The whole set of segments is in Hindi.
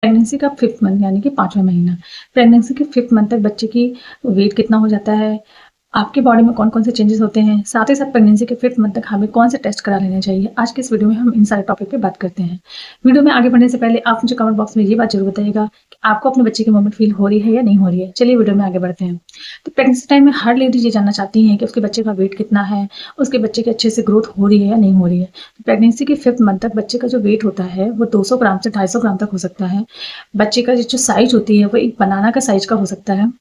प्रेगनेंसी का 5th मंथ यानी कि 5वां महीना। प्रेगनेंसी के 5th मंथ तक बच्चे की वेट कितना हो जाता है, आपकी बॉडी में कौन-कौन से चेंजेस होते हैं, साथ ही साथ प्रेगनेंसी के 5th मंथ तक हमें कौन से टेस्ट करा लेने चाहिए। आज के इस वीडियो में हम इन सारे टॉपिक पे बात करते हैं। वीडियो में आगे बढ़ने से पहले आप मुझे कमेंट बॉक्स में ये बात ज़रूर बताइएगा कि आपको अपने बच्चे की मूवमेंट फील हो रही है या नहीं हो रही है। चलिए वीडियो में आगे बढ़ते हैं। तो प्रेगनेंसी टाइम में हर लेडी ये जानना चाहती हैं कि उसके बच्चे का वेट कितना है, उसके बच्चे की अच्छे से ग्रोथ हो रही है या नहीं हो रही है। तो प्रेगनेंसी के 5th मंथ तक बच्चे का जो वेट होता है वो 200 ग्राम से 250 ग्राम तक हो सकता है। बच्चे का जो साइज होती है वो एक बनाना का साइज का हो सकता है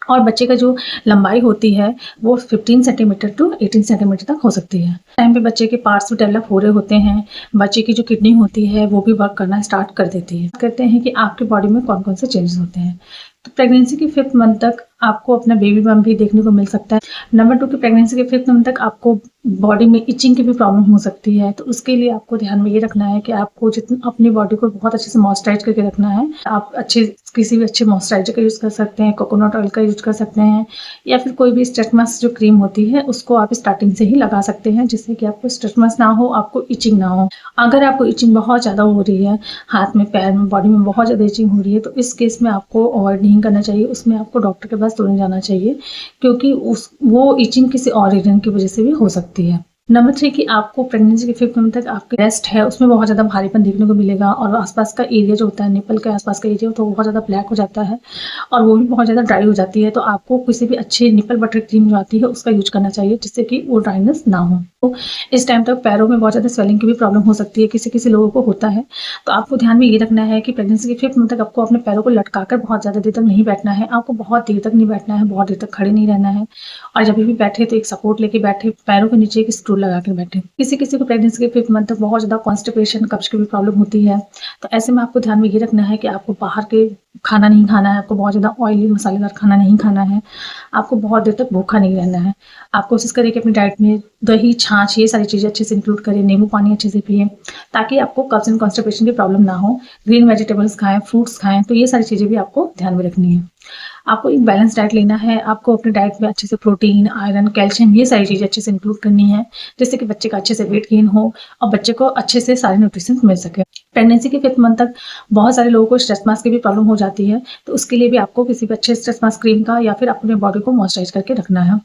और बच्चे का जो लंबाई होती है वो 15 सेंटीमीटर टू 18 सेंटीमीटर तक हो सकती है। टाइम पे बच्चे के पार्ट्स भी डेवलप हो रहे होते हैं, बच्चे की जो किडनी होती है वो भी वर्क करना स्टार्ट कर देती है। कहते हैं कि आपके बॉडी में कौन कौन से चेंजेस होते हैं। तो प्रेगनेंसी के 5th मंथ तक आपको अपना बेबी बम्प भी देखने को मिल सकता है। नंबर 2 की प्रेगनेंसी के 5th मंथ तक आपको बॉडी में इचिंग की भी प्रॉब्लम हो सकती है। तो उसके लिए आपको ध्यान में ये रखना है कि आपको जितना अपनी बॉडी को बहुत अच्छे से मॉइस्चराइज करके रखना है। आप किसी भी अच्छे मॉइस्चराइजर का यूज़ कर सकते हैं, कोकोनट ऑयल का यूज़ कर सकते हैं या फिर कोई भी स्टेटमस जो क्रीम होती है उसको आप स्टार्टिंग से ही लगा सकते हैं, जिससे कि आपको स्टेटमस ना हो, आपको इचिंग ना हो। अगर आपको इचिंग बहुत ज़्यादा हो रही है, हाथ में, पैर में, बॉडी में बहुत ज़्यादा इचिंग हो रही है, तो इस केस में आपको अवॉइड नहीं करना चाहिए। उसमें आपको डॉक्टर के पास तुरंत जाना चाहिए, क्योंकि वो इचिंग किसी और रीज़न की वजह से भी हो सकती है। नंबर 3 कि आपको प्रेगनेंसी के 5th मंथ तक आपके ब्रेस्ट है उसमें बहुत ज़्यादा भारीपन देखने को मिलेगा और आसपास का एरिया जो होता है, निपल के आसपास का एरिया तो बहुत ज़्यादा ब्लैक हो जाता है और वो भी बहुत ज़्यादा ड्राई हो जाती है। तो आपको किसी भी अच्छे निपल बटर क्रीम जो आती है उसका यूज करना चाहिए, जिससे कि वो ड्राइनेस ना हो। तो इस टाइम तक पैरों में बहुत ज़्यादा स्वेलिंग की भी प्रॉब्लम हो सकती है, किसी किसी लोगों को होता है। तो आपको ध्यान में ये रखना है कि प्रेगनेंसी के 5th मंथ तक आपको अपने पैरों को लटकाकर बहुत ज़्यादा देर तक नहीं बैठना है, आपको बहुत देर तक नहीं बैठना है, बहुत देर तक खड़े नहीं रहना है और जब भी बैठे तो एक सपोर्ट लेके बैठे, पैरों के नीचे एक स्टूल लगा कर बैठे। किसी किसी को प्रेगनेंसी के 5th मंथ तक बहुत ज़्यादा कॉन्स्टिपेशन, कब्ज की भी प्रॉब्लम होती है। तो ऐसे में आपको ध्यान में ये रखना है कि आपको बाहर के खाना नहीं खाना है, आपको बहुत ज़्यादा ऑयली मसालेदार खाना नहीं खाना है, आपको बहुत देर तक भूखा नहीं रहना है। आप कोशिश करें कि अपनी डाइट में दही, छाछ ये सारी चीज़ें अच्छे से इंक्लूड करें, नींबू पानी अच्छे से पिएँ, ताकि आपको कब्ज एंड कॉन्स्टिपेशन की प्रॉब्लम ना हो। ग्रीन वेजिटेबल्स खाएँ, फ्रूट्स खाएँ, तो ये सारी चीज़ें भी आपको ध्यान में रखनी है। आपको एक बैलेंस डाइट लेना है, आपको अपनी डाइट में अच्छे से प्रोटीन, आयरन, कैल्शियम ये सारी चीज़ें अच्छे से इंक्लूड करनी है, जिससे कि बच्चे का अच्छे से वेट गेन हो और बच्चे को अच्छे से सारे न्यूट्रिशन मिल सके। प्रेगनेंसी के 5th मंथ तक बहुत सारे लोगों को स्ट्रेस मार्क्स की भी प्रॉब्लम हो जाती है, तो उसके लिए भी आपको किसी भी अच्छे स्ट्रेस मार्क्स क्रीम का या फिर अपने बॉडी को मॉइस्चराइज करके रखना है।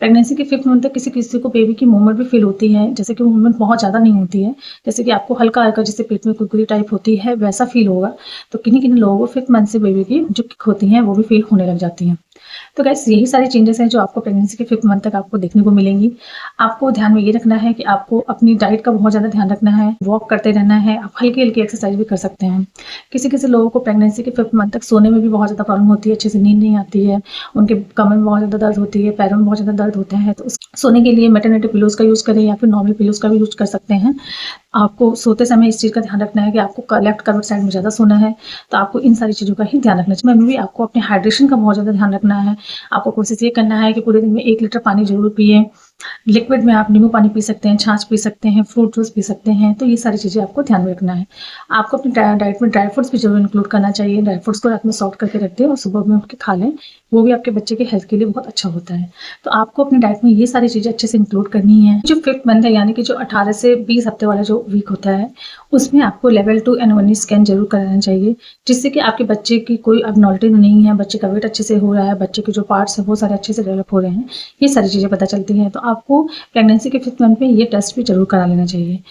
प्रेगनेंसी के 5th मंथ तक किसी किसी को बेबी की मूवमेंट भी फील होती है, जैसे कि मूवमेंट बहुत ज़्यादा नहीं होती है, जैसे कि आपको हल्का हल्का जैसे पेट में कुरकुरी टाइप होती है वैसा फील होगा। तो किन्हीं किन्हीं लोगों को 5th मंथ से बेबी की जो किक होती हैं वो भी फील होने लग जाती हैं। तो गाइस यही सारी चेंजेस हैं जो आपको प्रेगनेंसी के 5th मंथ तक आपको देखने को मिलेंगी। आपको ध्यान में ये रखना है कि आपको अपनी डाइट का बहुत ज़्यादा ध्यान रखना है, वॉक करते रहना है, आप हल्की-हल्की एक्सरसाइज भी कर सकते हैं। किसी-किसी लोगों को प्रेगनेंसी के 5th मंथ तक सोने में भी बहुत ज़्यादा प्रॉब्लम होती है, अच्छे से नींद नहीं आती है, उनके कमर में बहुत ज़्यादा दर्द होती है, पैरों में बहुत ज़्यादा दर्द होता है, तो सोने के लिए मैटरनिटी पिलोज़ का यूज़ करें या फिर नॉर्मल पिलोज़ का भी यूज़ कर सकते हैं। आपको सोते समय इस चीज़ का ध्यान रखना है कि आपको लेफ्ट करवट साइड में ज़्यादा सोना है, तो आपको इन सारी चीज़ों का ही ध्यान रखना चाहिए। में भी आपको अपने हाइड्रेशन का बहुत ज़्यादा ध्यान रखना है। आपको कोशिश ये करना है कि पूरे दिन में 1 लीटर पानी ज़रूर पिएँ। लिक्विड में आप नींबू पानी पी सकते हैं, छाछ पी सकते हैं, फ्रूट जूस पी सकते हैं, तो ये सारी चीज़ें आपको ध्यान में रखना है। आपको अपनी डाइट में ड्राई फ्रूट्स भी ज़रूर इंक्लूड करना चाहिए। ड्राई फ्रूट्स को रात में सॉल्ट करके रख दें और सुबह में उठ के खा लें, वो भी आपके बच्चे के हेल्थ के लिए बहुत अच्छा होता है। तो आपको अपनी डाइट में ये सारी चीज़ें अच्छे से इंक्लूड करनी है। जो 5th मंथ है यानी कि जो 18 से 20 हफ्ते वाला जो वीक होता है, उसमें आपको लेवल 2 एनुअल स्कैन ज़रूर कराना चाहिए, जिससे कि आपके बच्चे की कोई एबनॉर्मलिटी नहीं है, बच्चे का वेट अच्छे से हो रहा है, बच्चे के जो पार्ट्स हैं वो सारे अच्छे से डेवलप हो रहे हैं, ये सारी चीज़ें पता चलती हैं। तो आपको प्रेगनेंसी के 5th मंथ में ये टेस्ट भी ज़रूर करा लेना चाहिए।